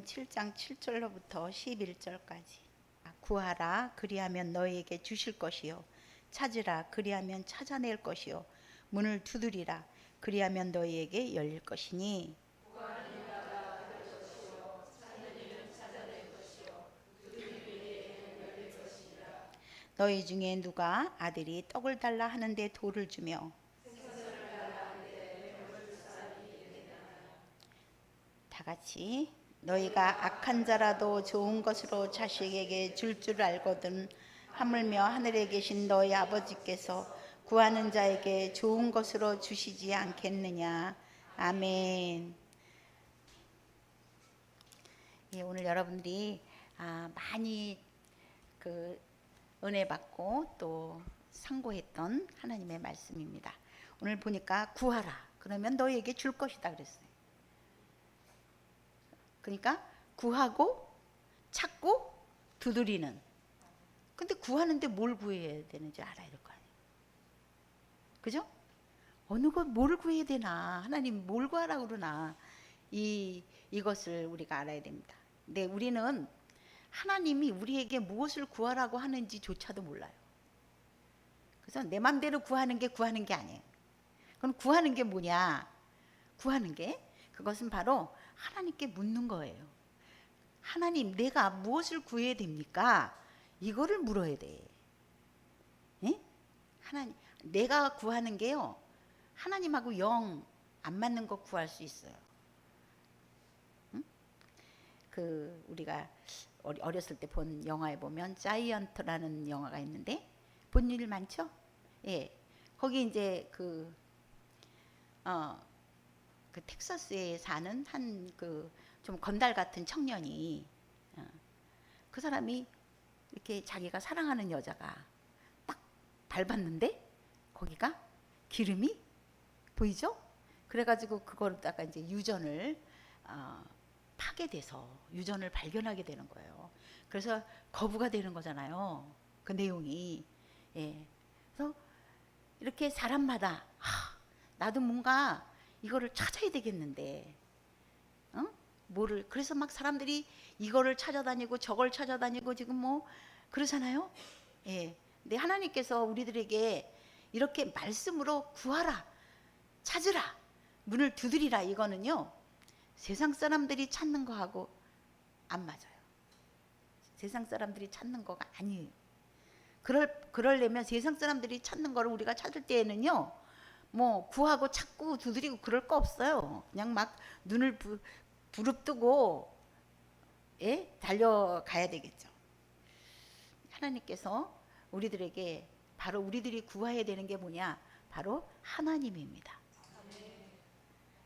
말씀 7장 7절로부터 11절까지. 구하라 그리하면 너희에게 주실 것이요 찾으라 그리하면 찾아낼 것이요 문을 두드리라 그리하면 너희에게 열릴 것이니 너희 중에 누가 아들이 떡을 달라 하는데 돌을 주며 다 같이 너희가 악한 자라도 좋은 것으로 자식에게 줄 알거든 하물며 하늘에 계신 너희 아버지께서 구하는 자에게 좋은 것으로 주시지 않겠느냐. 아멘. 예, 오늘 여러분들이 많이 은혜 받고 또 상고했던 하나님의 말씀입니다. 오늘 보니까 구하라 그러면 너희에게 줄 것이다 그랬어요. 그러니까 구하고 찾고 두드리는. 근데 구하는데 뭘 구해야 되는지 알아야 될 거 아니에요. 그죠? 어느 것 뭘 구해야 되나, 하나님 뭘 구하라고 그러나, 이것을 우리가 알아야 됩니다. 근데 우리는 하나님이 우리에게 무엇을 구하라고 하는지조차도 몰라요. 그래서 내 맘대로 구하는 게 아니에요. 그럼 구하는 게 뭐냐? 구하는 게 그것은 바로 하나님께 묻는 거예요. 하나님, 내가 무엇을 구해야 됩니까? 이거를 물어야 돼. 예? 하나님, 내가 구하는 게요, 하나님하고 영 안 맞는 거 구할 수 있어요. 응? 우리가 어렸을 때 본 영화에 보면 자이언트라는 영화가 있는데 본 일 많죠? 예. 거기 이제 그 텍사스에 사는 한 좀 건달 같은 청년이, 그 사람이 이렇게 자기가 사랑하는 여자가 딱 밟았는데 거기가 기름이 보이죠? 그래가지고 그거로다가 이제 유전을 파게 돼서 유전을 발견하게 되는 거예요. 그래서 거부가 되는 거잖아요. 그 내용이. 예. 그래서 이렇게 사람마다 나도 뭔가 이거를 찾아야 되겠는데, 그래서 막 사람들이 이거를 찾아다니고 저걸 찾아다니고 지금 뭐 그러잖아요. 예. 근데 하나님께서 우리들에게 이렇게 말씀으로 구하라, 찾으라, 문을 두드리라, 이거는요 세상 사람들이 찾는 거하고 안 맞아요. 세상 사람들이 찾는 거가 아니에요. 그러려면 세상 사람들이 찾는 거를 우리가 찾을 때에는요, 뭐 구하고 찾고 두드리고 그럴 거 없어요. 그냥 막 눈을 부릅뜨고 달려가야 되겠죠. 하나님께서 우리들에게 바로 우리들이 구해야 되는 게 뭐냐? 바로 하나님입니다.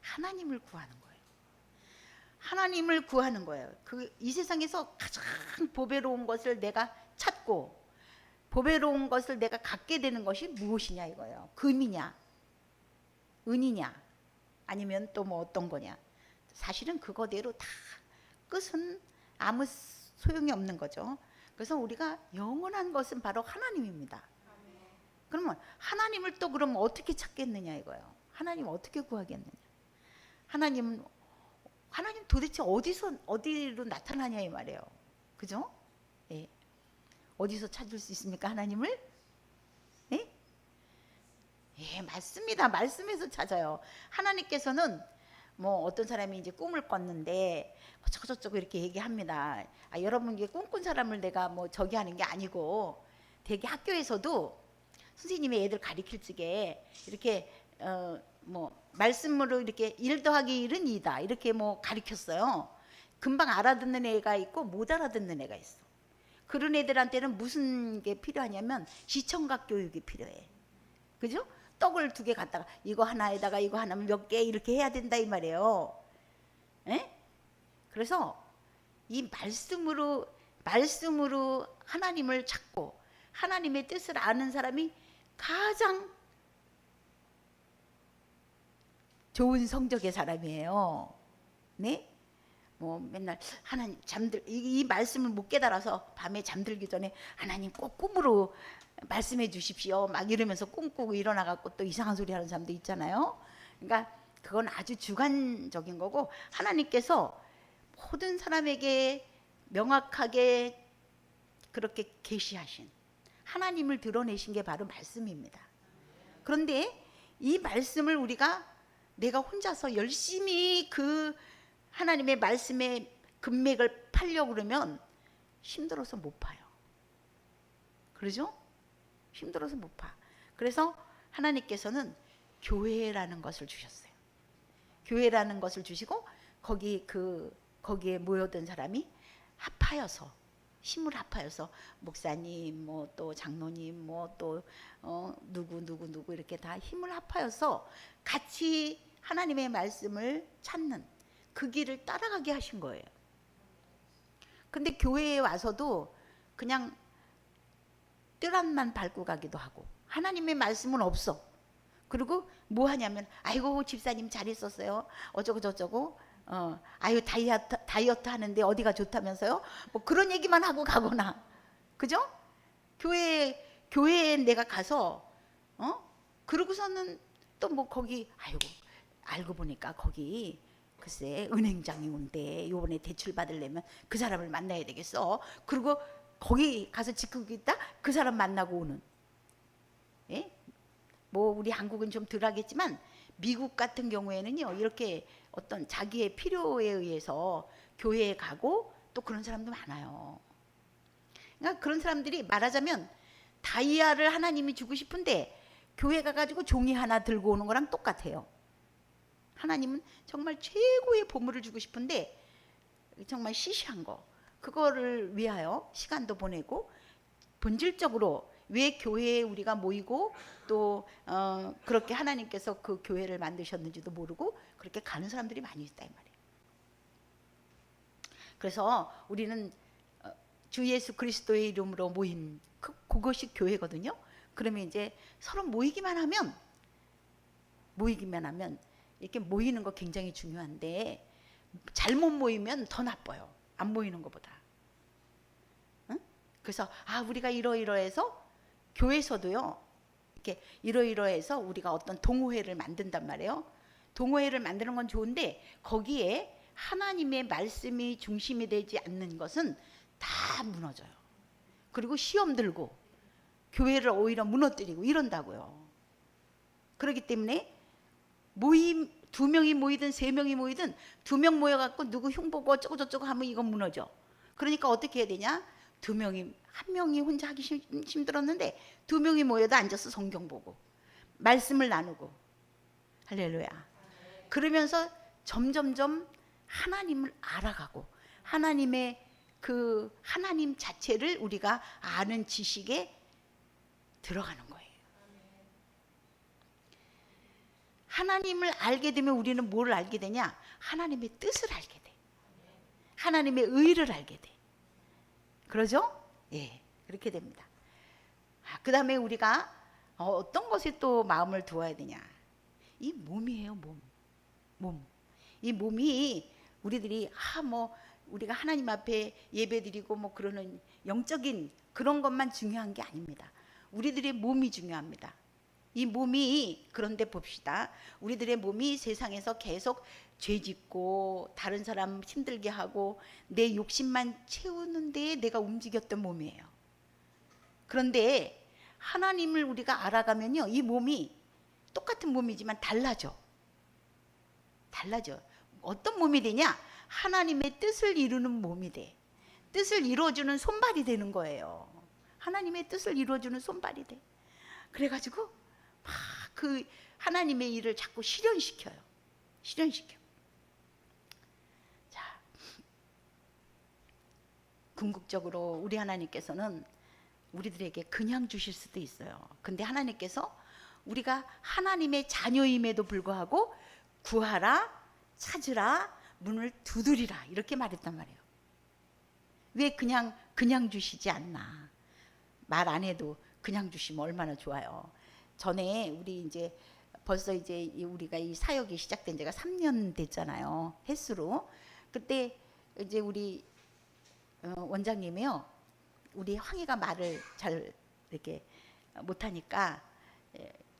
하나님을 구하는 거예요. 하나님을 구하는 거예요. 이 세상에서 가장 보배로운 것을 내가 찾고 보배로운 것을 내가 갖게 되는 것이 무엇이냐 이거예요. 금이냐, 은이냐, 아니면 또 뭐 어떤 거냐. 사실은 그거대로 다 끝은 아무 소용이 없는 거죠. 그래서 우리가 영원한 것은 바로 하나님입니다. 그러면 하나님을 또 그럼 어떻게 찾겠느냐 이거예요. 하나님 어떻게 구하겠느냐. 하나님 도대체 어디로 나타나냐 이 말이에요. 그죠? 예. 어디서 찾을 수 있습니까, 하나님을? 예? 예, 맞습니다. 말씀에서 찾아요. 하나님께서는 뭐 어떤 사람이 이제 꿈을 꿨는데 저쩌고 이렇게 얘기합니다. 여러분, 이게 꿈꾼 사람을 내가 뭐 저기 하는 게 아니고, 되게 학교에서도 선생님이 애들 가르칠 적에 이렇게 뭐 말씀으로 이렇게 1 더하기 1은 2다 이렇게 뭐 가르쳤어요. 금방 알아듣는 애가 있고 못 알아듣는 애가 있어. 그런 애들한테는 무슨 게 필요하냐면 시청각 교육이 필요해. 그죠? 떡을 2개 갖다가 이거 하나에다가 이거 하나면 몇 개 이렇게 해야 된다 이 말이에요. 에? 그래서 이 말씀으로 하나님을 찾고 하나님의 뜻을 아는 사람이 가장 좋은 성적의 사람이에요. 네? 뭐 맨날 하나님 이 말씀을 못 깨달아서 밤에 잠들기 전에 하나님 꼭 꿈으로 말씀해 주십시오 막 이러면서 꿈꾸고 일어나갖고 또 이상한 소리 하는 사람도 있잖아요. 그러니까 그건 아주 주관적인 거고, 하나님께서 모든 사람에게 명확하게 그렇게 계시하신 하나님을 드러내신 게 바로 말씀입니다. 그런데 이 말씀을 우리가 내가 혼자서 열심히 그 하나님의 말씀의 금맥을 파려고 그러면 힘들어서 못 파요. 그러죠? 힘들어서 못 파. 그래서 하나님께서는 교회라는 것을 주셨어요. 교회라는 것을 주시고 거기에 모여든 사람이 합하여서 힘을 합하여서 목사님 뭐 또 장로님 뭐 또 누구 이렇게 다 힘을 합하여서 같이 하나님의 말씀을 찾는 그 길을 따라가게 하신 거예요. 근데 교회에 와서도 그냥 뜰안만 밟고 가기도 하고 하나님의 말씀은 없어. 그리고 뭐 하냐면 아이고 집사님 잘 있었어요. 어쩌고 저쩌고 아유 다이어트 하는데 어디가 좋다면서요? 뭐 그런 얘기만 하고 가거나, 그죠? 교회에 내가 가서 그러고서는 또 뭐 거기 아이고 알고 보니까 거기 글쎄 은행장이 온대. 요번에 대출 받으려면 그 사람을 만나야 되겠어. 그리고 거기 가서 지키고 있다 그 사람 만나고 오는. 예? 뭐 우리 한국은 좀 덜하겠지만 미국 같은 경우에는요 이렇게 어떤 자기의 필요에 의해서 교회에 가고 또 그런 사람도 많아요. 그러니까 그런 사람들이 말하자면 다이아를 하나님이 주고 싶은데 교회 가가지고 종이 하나 들고 오는 거랑 똑같아요. 하나님은 정말 최고의 보물을 주고 싶은데 정말 시시한 거 그거를 위하여 시간도 보내고 본질적으로 왜 교회에 우리가 모이고 또 그렇게 하나님께서 그 교회를 만드셨는지도 모르고 그렇게 가는 사람들이 많이 있다 이 말이에요. 그래서 우리는 주 예수 그리스도의 이름으로 모인 그것이 교회거든요. 그러면 이제 서로 모이기만 하면 이렇게 모이는 거 굉장히 중요한데 잘못 모이면 더 나빠요. 안 모이는 것보다. 응? 그래서 우리가 이러이러해서 교회에서도요 이렇게 이러이러해서 우리가 어떤 동호회를 만든단 말이에요. 동호회를 만드는 건 좋은데 거기에 하나님의 말씀이 중심이 되지 않는 것은 다 무너져요. 그리고 시험 들고 교회를 오히려 무너뜨리고 이런다고요. 그렇기 때문에 모임 2명이 모이든 3명이 모이든 2명 모여갖고 누구 흉보고 어쩌고 저쩌고 하면 이건 무너져. 그러니까 어떻게 해야 되냐? 1명이 혼자 하기 힘들었는데 2명이 모여도 앉아서 성경 보고 말씀을 나누고 할렐루야. 그러면서 점점점 하나님을 알아가고 하나님의 그 하나님 자체를 우리가 아는 지식에 들어가는 거예요. 하나님을 알게 되면 우리는 뭘 알게 되냐? 하나님의 뜻을 알게 돼. 하나님의 의를 알게 돼. 그러죠? 예, 그렇게 됩니다. 그 다음에 우리가 어떤 것에 또 마음을 두어야 되냐? 이 몸이에요, 몸. 이 몸이 우리들이 우리가 하나님 앞에 예배드리고 뭐 그러는 영적인 그런 것만 중요한 게 아닙니다. 우리들의 몸이 중요합니다. 이 몸이 그런데 봅시다. 우리들의 몸이 세상에서 계속 죄짓고 다른 사람 힘들게 하고 내 욕심만 채우는 데에 내가 움직였던 몸이에요. 그런데 하나님을 우리가 알아가면요 이 몸이 똑같은 몸이지만 달라져. 어떤 몸이 되냐? 하나님의 뜻을 이루는 몸이 돼. 뜻을 이루어주는 손발이 되는 거예요. 하나님의 뜻을 이루어주는 손발이 돼. 그래가지고 막 그 하나님의 일을 자꾸 실현시켜요. 자, 궁극적으로 우리 하나님께서는 우리들에게 그냥 주실 수도 있어요. 근데 하나님께서 우리가 하나님의 자녀임에도 불구하고 구하라, 찾으라, 문을 두드리라 이렇게 말했단 말이에요. 왜 그냥 주시지 않나? 말 안 해도 그냥 주시면 얼마나 좋아요. 전에 우리 이제 벌써 이제 우리가 이 사역이 시작된 지가 3년 됐잖아요. 횟수로. 그때 이제 우리 원장님이요. 우리 황희가 말을 잘 이렇게 못하니까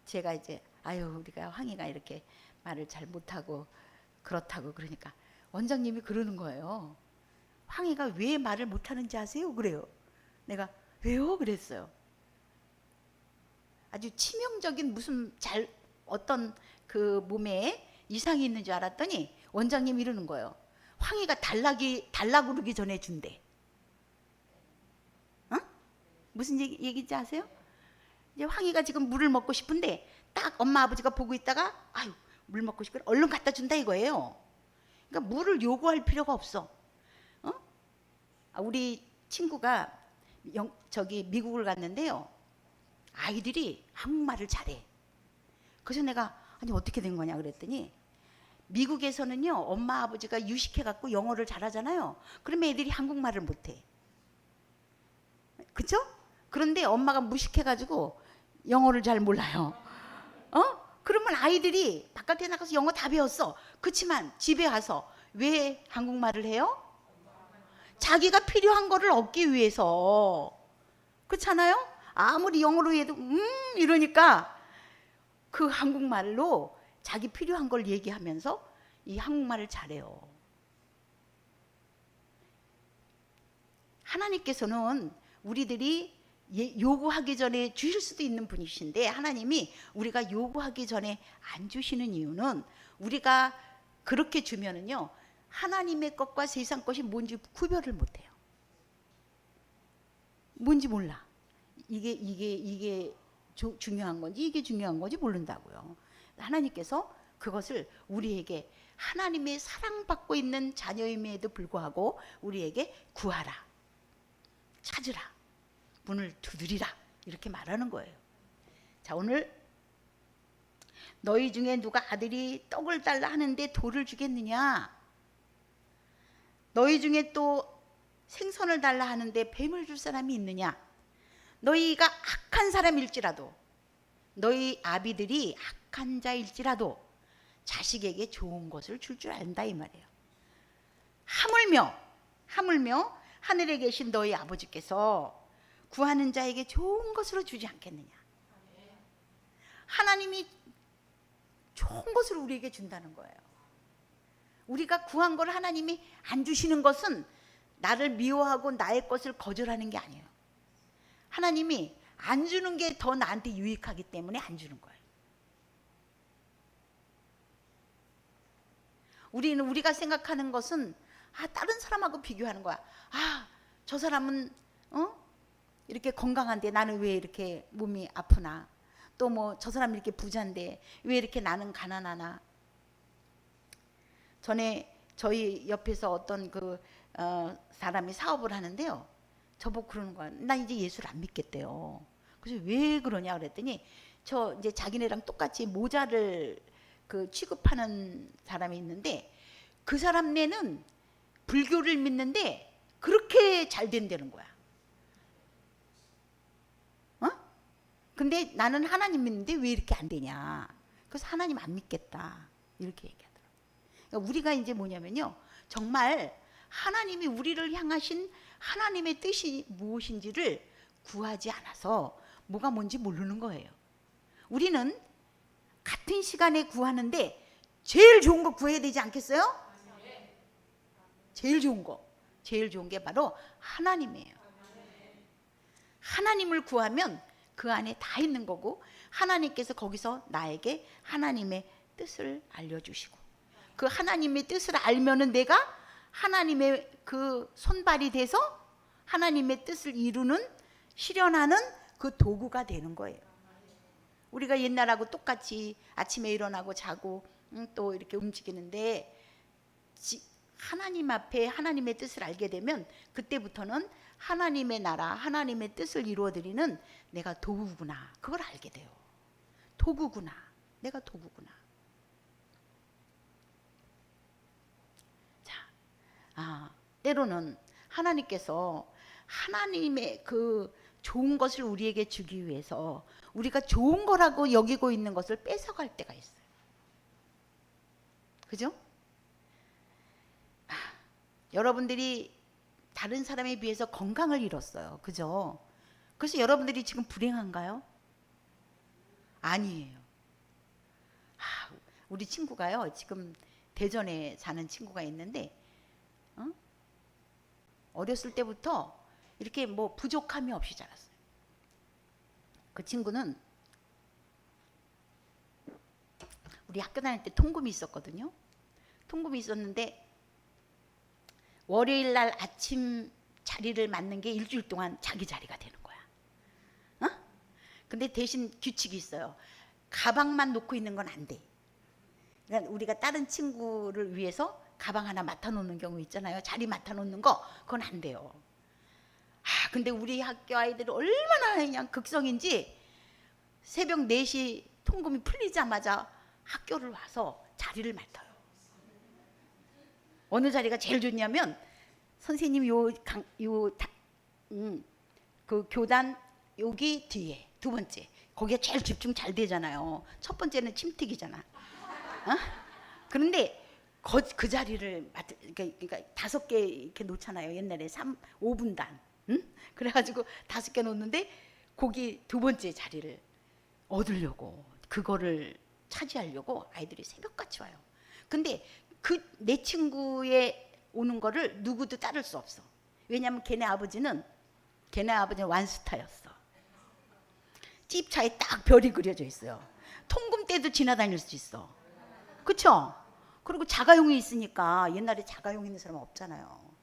제가 이제 우리가 황희가 이렇게 말을 잘 못하고 그렇다고 그러니까 원장님이 그러는 거예요. 황희가 왜 말을 못하는지 아세요? 그래요. 내가 왜요? 그랬어요. 아주 치명적인 무슨 어떤 그 몸에 이상이 있는 줄 알았더니 원장님이 이러는 거예요. 황희가 달라 그러기 전에 준대. 어? 무슨 얘기인지 아세요? 이제 황희가 지금 물을 먹고 싶은데 딱 엄마 아버지가 보고 있다가 아유 물 먹고 싶으면 얼른 갖다 준다 이거예요. 그러니까 물을 요구할 필요가 없어. 어? 우리 친구가 저기 미국을 갔는데요. 아이들이 한국말을 잘해. 그래서 내가 아니 어떻게 된 거냐 그랬더니 미국에서는요 엄마 아버지가 유식해갖고 영어를 잘하잖아요. 그러면 애들이 한국말을 못해. 그쵸? 그런데 엄마가 무식해가지고 영어를 잘 몰라요. 그러면 아이들이 바깥에 나가서 영어 다 배웠어. 그렇지만 집에 와서 왜 한국말을 해요? 자기가 필요한 거를 얻기 위해서. 그렇잖아요? 아무리 영어로 해도 이러니까 그 한국말로 자기 필요한 걸 얘기하면서 이 한국말을 잘해요. 하나님께서는 우리들이 요구하기 전에 주실 수도 있는 분이신데 하나님이 우리가 요구하기 전에 안 주시는 이유는 우리가 그렇게 주면은요 하나님의 것과 세상 것이 뭔지 구별을 못해요. 뭔지 몰라. 이게 중요한 건지 이게 중요한 건지 모른다고요. 하나님께서 그것을 우리에게 하나님의 사랑받고 있는 자녀임에도 불구하고 우리에게 구하라, 찾으라, 문을 두드리라 이렇게 말하는 거예요. 자, 오늘 너희 중에 누가 아들이 떡을 달라 하는데 돌을 주겠느냐? 너희 중에 또 생선을 달라 하는데 뱀을 줄 사람이 있느냐? 너희가 악한 사람일지라도 너희 아비들이 악한 자일지라도 자식에게 좋은 것을 줄 줄 안다 이 말이에요. 하물며 하늘에 계신 너희 아버지께서 구하는 자에게 좋은 것으로 주지 않겠느냐. 하나님이 좋은 것을 우리에게 준다는 거예요. 우리가 구한 걸 하나님이 안 주시는 것은 나를 미워하고 나의 것을 거절하는 게 아니에요. 하나님이 안 주는 게 더 나한테 유익하기 때문에 안 주는 거예요. 우리가 생각하는 것은 다른 사람하고 비교하는 거야. 저 사람은 이렇게 건강한데 나는 왜 이렇게 몸이 아프나? 또 뭐 저 사람 이렇게 부자인데 왜 이렇게 나는 가난하나? 전에 저희 옆에서 어떤 사람이 사업을 하는데요. 저보고 그러는 거야. 나 이제 예수를 안 믿겠대요. 그래서 왜 그러냐 그랬더니 저 이제 자기네랑 똑같이 모자를 취급하는 사람이 있는데 그 사람네는 불교를 믿는데 그렇게 잘 된다는 거야. 근데 나는 하나님 믿는데 왜 이렇게 안 되냐. 그래서 하나님 안 믿겠다. 이렇게 얘기하더라고요. 그러니까 우리가 이제 뭐냐면요. 정말 하나님이 우리를 향하신 하나님의 뜻이 무엇인지를 구하지 않아서 뭐가 뭔지 모르는 거예요. 우리는 같은 시간에 구하는데 제일 좋은 거 구해야 되지 않겠어요? 제일 좋은 게 바로 하나님이에요. 하나님을 구하면 그 안에 다 있는 거고 하나님께서 거기서 나에게 하나님의 뜻을 알려주시고 그 하나님의 뜻을 알면은 내가 하나님의 그 손발이 돼서 하나님의 뜻을 이루는 실현하는 그 도구가 되는 거예요. 우리가 옛날하고 똑같이 아침에 일어나고 자고 또 이렇게 움직이는데 하나님 앞에 하나님의 뜻을 알게 되면 그때부터는 하나님의 나라, 하나님의 뜻을 이루어드리는 내가 도구구나. 그걸 알게 돼요. 도구구나. 내가 도구구나. 자, 때로는 하나님께서 하나님의 그 좋은 것을 우리에게 주기 위해서 우리가 좋은 거라고 여기고 있는 것을 뺏어갈 때가 있어요. 그죠? 여러분들이 다른 사람에 비해서 건강을 잃었어요. 그죠? 그래서 여러분들이 지금 불행한가요? 아니에요. 우리 친구가요. 지금 대전에 사는 친구가 있는데 어렸을 때부터 이렇게 뭐 부족함이 없이 자랐어요. 그 친구는 우리 학교 다닐 때 통금이 있었거든요. 통금이 있었는데 월요일 날 아침 자리를 맡는 게 일주일 동안 자기 자리가 되는 거야. 근데 대신 규칙이 있어요. 가방만 놓고 있는 건 안 돼. 그러니까 우리가 다른 친구를 위해서 가방 하나 맡아놓는 경우 있잖아요. 자리 맡아놓는 거 그건 안 돼요. 근데 우리 학교 아이들이 얼마나 그냥 극성인지 새벽 4시 통금이 풀리자마자 학교를 와서 자리를 맡아요. 어느 자리가 제일 좋냐면 선생님 그 교단 여기 뒤에 두 번째 거기에 제일 집중 잘 되잖아요. 첫 번째는 침튀기잖아. 그런데 그 자리를 그러니까 5개 이렇게 놓잖아요. 옛날에 5분단. 그래가지고 5개 놓는데 거기 두 번째 자리를 얻으려고 그거를 차지하려고 아이들이 새벽같이 와요. 근데 내 친구의 오는 거를 누구도 따를 수 없어. 왜냐하면 걔네 아버지는 완스타였어. 집차에 딱 별이 그려져 있어요. 통금 때도 지나다닐 수 있어. 그쵸? 그리고 자가용이 있으니까 옛날에 자가용 있는 사람은 없잖아요.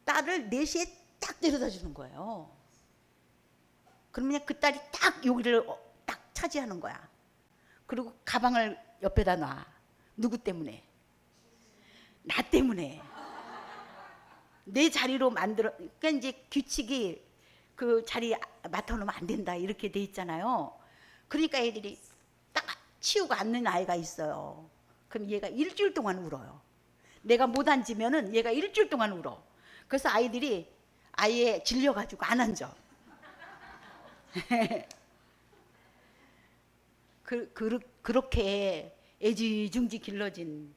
딸을 4시에 딱 데려다 주는 거예요. 그러면 그 딸이 딱 여기를 딱 차지하는 거야. 그리고 가방을 옆에다 놔. 누구 때문에? 나 때문에. 내 자리로 만들어. 그러니까 이제 규칙이 그 자리 맡아놓으면 안 된다 이렇게 돼 있잖아요. 그러니까 애들이 딱 치우고 앉는 아이가 있어요. 그럼 얘가 일주일 동안 울어요. 내가 못 앉으면은 얘가 일주일 동안 울어. 그래서 아이들이 아예 질려가지고 안 앉아. 그렇게 애지중지 길러진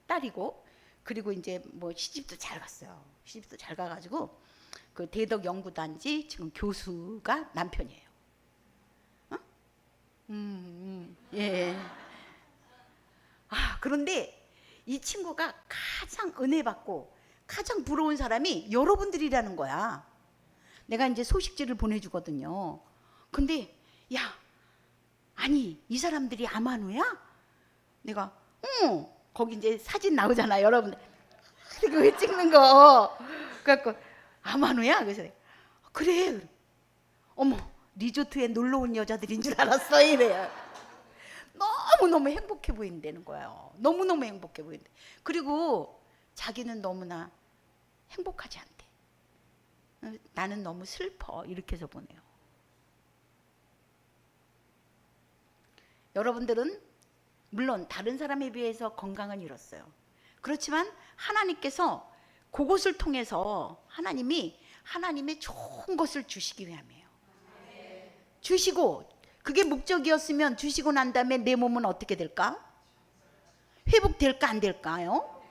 딸이고, 그리고 이제 뭐 시집도 잘 갔어요. 시집도 잘 가가지고 그 대덕 연구단지 지금 교수가 남편이에요. 예. 그런데 이 친구가 가장 은혜 받고 가장 부러운 사람이 여러분들이라는 거야. 내가 이제 소식지를 보내주거든요. 근데 야, 아니 이 사람들이 아마누야? 내가 거기 이제 사진 나오잖아 여러분들. 그거 찍는 거. 그래갖고 아마누야? 그래서 내가, 그래. 어머, 리조트에 놀러 온 여자들인 줄 알았어 이래요. 너무너무 행복해 보인다는 거예요. 너무너무 행복해 보인대. 그리고 자기는 너무나 행복하지 않대. 나는 너무 슬퍼 이렇게 해서 보내요. 여러분들은 물론 다른 사람에 비해서 건강은 잃었어요. 그렇지만 하나님께서 그것을 통해서 하나님의 좋은 것을 주시기 위함이에요. 주시고 그게 목적이었으면 주시고 난 다음에 내 몸은 어떻게 될까? 회복될까 안 될까요?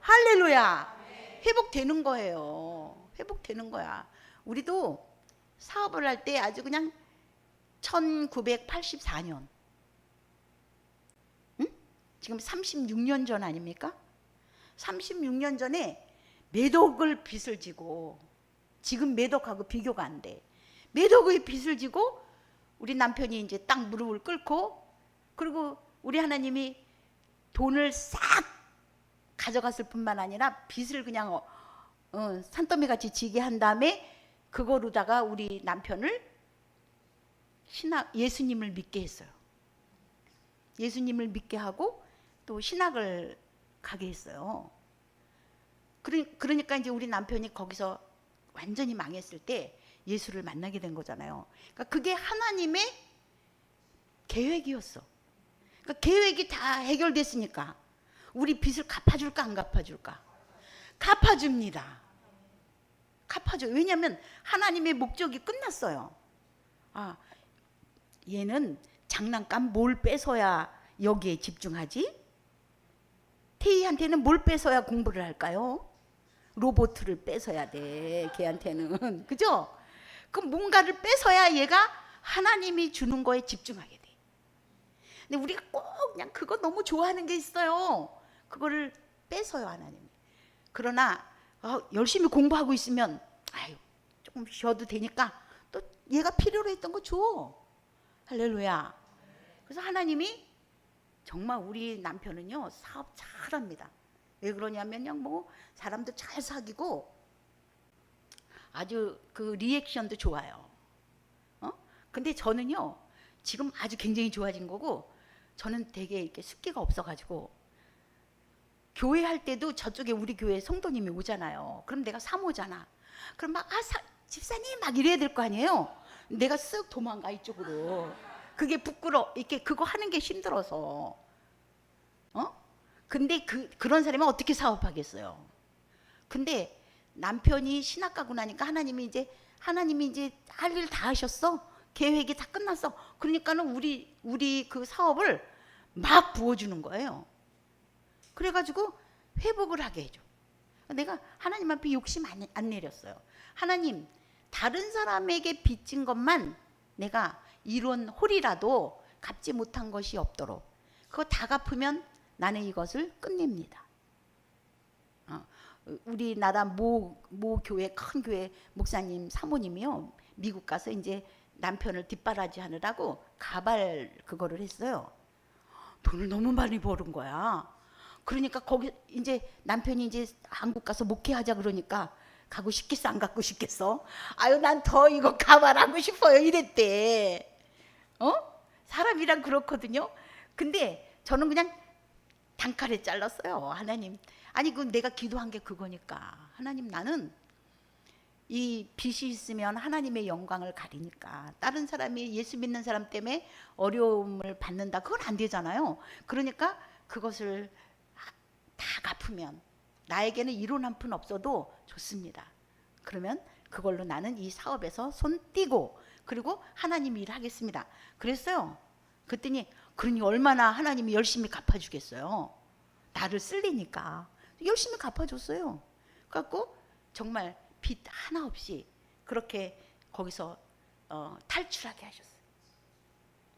할렐루야. 회복되는 거예요. 회복되는 거야. 우리도 사업을 할 때 아주 그냥 1984년 지금 36년 전 아닙니까? 36년 전에 몇억을 빚을 지고, 지금 몇억하고 비교가 안 돼. 몇억의 빚을 지고 우리 남편이 이제 딱 무릎을 꿇고, 그리고 우리 하나님이 돈을 싹 가져갔을 뿐만 아니라 빚을 그냥 산더미같이 지게 한 다음에 그거로다가 우리 남편을 예수님을 믿게 했어요. 예수님을 믿게 하고 또 신학을 가게 했어요. 그러니까 이제 우리 남편이 거기서 완전히 망했을 때 예수를 만나게 된 거잖아요. 그러니까 그게 하나님의 계획이었어. 그러니까 계획이 다 해결됐으니까 우리 빚을 갚아줄까 안 갚아줄까? 갚아줍니다. 갚아줘. 왜냐하면 하나님의 목적이 끝났어요. 얘는 장난감 뭘 뺏어야 여기에 집중하지? 태희한테는 뭘 뺏어야 공부를 할까요? 로봇을 뺏어야 돼, 걔한테는. 그죠? 그럼 뭔가를 뺏어야 얘가 하나님이 주는 거에 집중하게 돼. 근데 우리가 꼭 그냥 그거 너무 좋아하는 게 있어요. 그거를 뺏어요 하나님이. 그러나 열심히 공부하고 있으면 아유 조금 쉬어도 되니까 또 얘가 필요로 했던 거 줘. 할렐루야. 그래서 하나님이 정말 우리 남편은요 사업 잘합니다. 왜 그러냐면요 뭐 사람도 잘 사귀고 아주 그 리액션도 좋아요. 근데 저는요 지금 아주 굉장히 좋아진 거고, 저는 되게 이렇게 습기가 없어가지고 교회 할 때도 저쪽에 우리 교회 성도님이 오잖아요. 그럼 내가 사모잖아. 그럼 막 집사님 막 이래야 될 거 아니에요. 내가 쓱 도망가 이쪽으로. 그게 부끄러 이렇게 그거 하는 게 힘들어서. 근데 그런 사람이 어떻게 사업하겠어요. 근데 남편이 신학 가고 나니까 하나님이 이제 할 일 다 하셨어. 계획이 다 끝났어. 그러니까는 우리 그 사업을 막 부어주는 거예요. 그래가지고 회복을 하게 해줘. 내가 하나님 앞에 욕심 안 내렸어요. 하나님, 다른 사람에게 빚진 것만 내가 이룬 홀이라도 갚지 못한 것이 없도록 그거 다 갚으면 나는 이것을 끝냅니다. 우리나라 모 교회, 큰 교회 목사님 사모님이요 미국 가서 이제 남편을 뒷바라지 하느라고 가발 그거를 했어요. 돈을 너무 많이 버는 거야. 그러니까 거기 이제 남편이 이제 한국 가서 목회하자 그러니까 가고 싶겠어 안 가고 싶겠어? 아유 난 더 이거 가발하고 싶어요 이랬대. 사람이란 그렇거든요. 근데 저는 그냥 단칼에 잘랐어요. 하나님, 아니 그 내가 기도한 게 그거니까 하나님, 나는 이 빚이 있으면 하나님의 영광을 가리니까 다른 사람이 예수 믿는 사람 때문에 어려움을 받는다, 그건 안 되잖아요. 그러니까 그것을 다 갚으면 나에게는 이론 한 푼 없어도 좋습니다. 그러면 그걸로 나는 이 사업에서 손 떼고 그리고 하나님 일을 하겠습니다. 그랬어요. 그랬더니 그러니 얼마나 하나님이 열심히 갚아주겠어요. 나를 쓸리니까 열심히 갚아줬어요. 그래갖고 정말 빚 하나 없이 그렇게 거기서 탈출하게 하셨어요.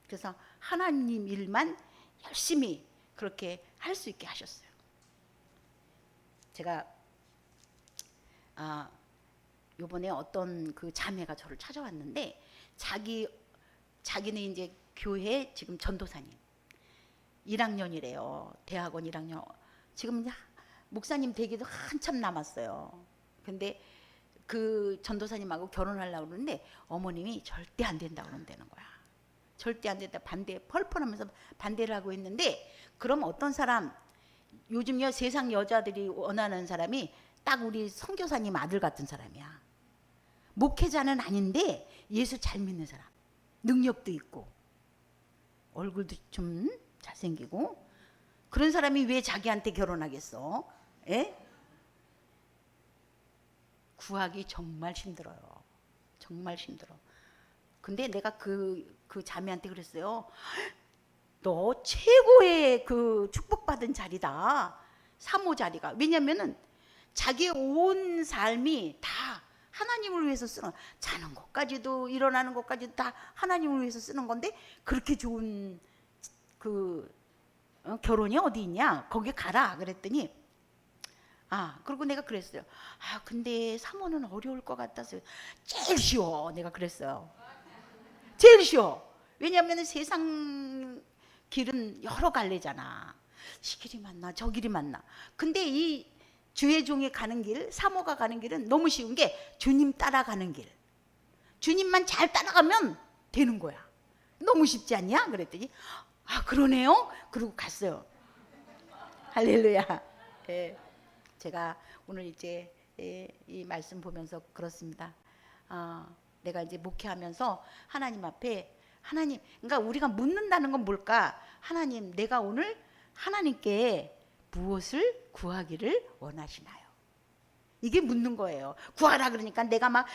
그래서 하나님 일만 열심히 그렇게 할 수 있게 하셨어요. 제가 요번에 어떤 그 자매가 저를 찾아왔는데 자기는 이제 교회 지금 전도사님 1학년이래요. 대학원 1학년. 지금 이제 목사님 되기도 한참 남았어요. 근데 그 전도사님하고 결혼하려고 그러는데 어머님이 절대 안 된다고 그런다는 거야. 절대 안 된다. 펄펄하면서 반대를 하고 있는데, 그럼 어떤 사람, 요즘요 세상 여자들이 원하는 사람이 딱 우리 선교사님 아들 같은 사람이야. 목회자는 아닌데 예수 잘 믿는 사람, 능력도 있고 얼굴도 좀 잘생기고, 그런 사람이 왜 자기한테 결혼하겠어? 에? 구하기 정말 힘들어요. 정말 힘들어. 근데 내가 그 자매한테 그랬어요. 너 최고의 그 축복받은 자리다. 사모 자리가. 왜냐면은 자기의 온 삶이 다 하나님을 위해서 쓰는, 자는 것까지도 일어나는 것까지도 다 하나님을 위해서 쓰는 건데, 그렇게 좋은 그 결혼이 어디 있냐? 거기 가라. 그랬더니 그리고 내가 그랬어요. 근데 사모는 어려울 것 같아서. 제일 쉬워. 내가 그랬어요. 제일 쉬워. 왜냐하면 세상 길은 여러 갈래잖아. 이 길이 맞나 저 길이 맞나. 근데 이 주의 종이 가는 길, 사모가 가는 길은 너무 쉬운 게 주님 따라가는 길. 주님만 잘 따라가면 되는 거야. 너무 쉽지 않냐? 그랬더니 그러네요. 그러고 갔어요. 할렐루야. 예. 제가 오늘 이제 이 말씀 보면서 그렇습니다. 내가 이제 목회하면서 하나님 앞에, 하나님, 그러니까 우리가 묻는다는 건 뭘까? 하나님, 내가 오늘 하나님께 무엇을 구하기를 원하시나요? 이게 묻는 거예요. 구하라 그러니까 내가 막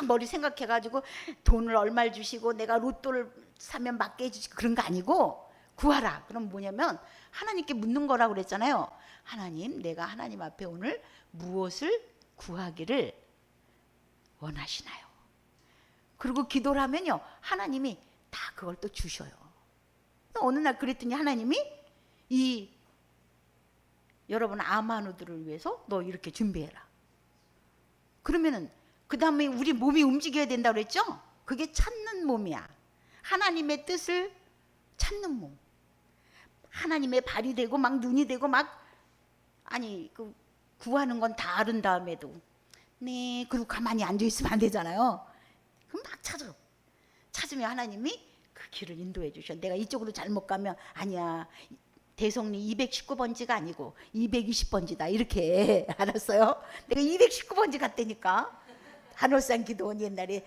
머리 생각해가지고 돈을 얼마를 주시고 내가 로또를 사면 맞게 해주시고 그런 거 아니고, 구하라. 그럼 뭐냐면 하나님께 묻는 거라고 그랬잖아요. 하나님, 내가 하나님 앞에 오늘 무엇을 구하기를 원하시나요? 그리고 기도를 하면요, 하나님이 다 그걸 또 주셔요. 어느 날 그랬더니 하나님이 이 여러분 아마누들을 위해서 너 이렇게 준비해라. 그러면은 그 다음에 우리 몸이 움직여야 된다고 그랬죠? 그게 찾는 몸이야. 하나님의 뜻을 찾는 몸. 하나님의 발이 되고 막 눈이 되고 막 아니 그 구하는 건 다 아른 다음에도 네 그리고 가만히 앉아 있으면 안 되잖아요. 그럼 막 찾으면 하나님이 그 길을 인도해 주셔. 내가 이쪽으로 잘못 가면 아니야 대성리 219번지가 아니고 220번지다 이렇게 알았어요. 내가 219번지 갔다니까. 한월산 기도원 옛날에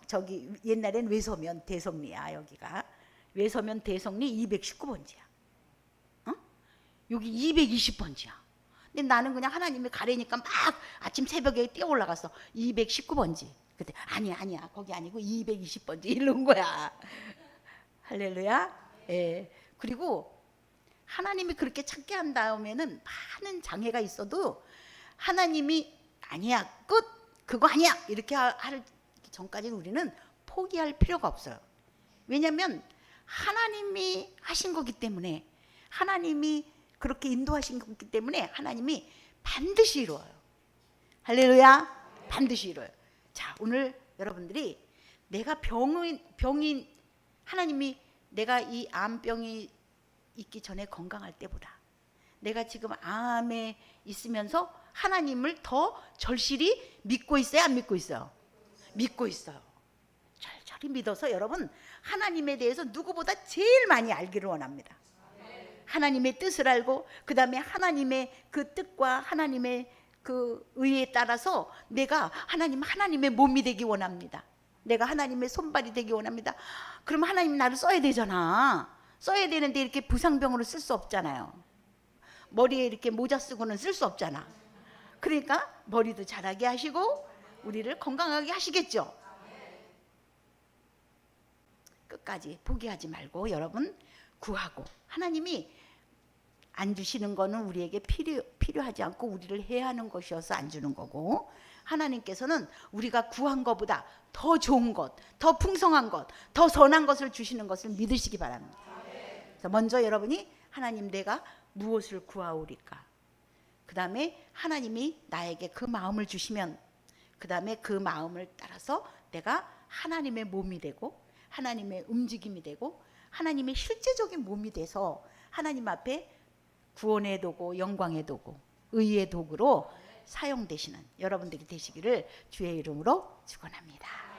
저기 옛날엔 외서면 대성리야. 여기가 외서면 대성리 219번지야. 어? 여기 220번지야. 근데 나는 그냥 하나님이 가래니까 막 아침 새벽에 뛰어 올라갔어. 219번지. 그때 아니야 거기 아니고 220번지 이런 거야. 할렐루야. 예. 그리고 하나님이 그렇게 찾게 한 다음에는 많은 장애가 있어도 하나님이 아니야 끝 그거 아니야 이렇게 할 전까지는 우리는 포기할 필요가 없어요. 왜냐하면 하나님이 하신 거기 때문에 하나님이 그렇게 인도하신 거기 때문에 하나님이 반드시 이루어요. 할렐루야. 반드시 이루어요. 자 오늘 여러분들이 내가 병인 하나님이 내가 이 암병이 있기 전에 건강할 때보다 내가 지금 암에 있으면서 하나님을 더 절실히 믿고 있어요? 안 믿고 있어요? 믿고 있어요. 절절히 믿어서 여러분 하나님에 대해서 누구보다 제일 많이 알기를 원합니다. 하나님의 뜻을 알고 그 다음에 하나님의 그 뜻과 하나님의 그 의에 따라서 내가 하나님의 몸이 되기 원합니다. 내가 하나님의 손발이 되기 원합니다. 그럼 하나님 나를 써야 되잖아. 써야 되는데 이렇게 부상병으로 쓸 수 없잖아요. 머리에 이렇게 모자 쓰고는 쓸 수 없잖아. 그러니까 머리도 자라게 하시고 우리를 건강하게 하시겠죠. 끝까지 포기하지 말고 여러분 구하고 하나님이 안 주시는 거는 우리에게 필요하지 않고 우리를 해야 하는 것이어서 안 주는 거고 하나님께서는 우리가 구한 것보다 더 좋은 것, 더 풍성한 것, 더 선한 것을 주시는 것을 믿으시기 바랍니다. 그래서 먼저 여러분이 하나님 내가 무엇을 구하오리까? 그 다음에 하나님이 나에게 그 마음을 주시면 그 다음에 그 마음을 따라서 내가 하나님의 몸이 되고 하나님의 움직임이 되고 하나님의 실제적인 몸이 돼서 하나님 앞에 구원의 도구, 영광의 도구, 의의 도구로 사용되시는 여러분들이 되시기를 주의 이름으로 축원합니다.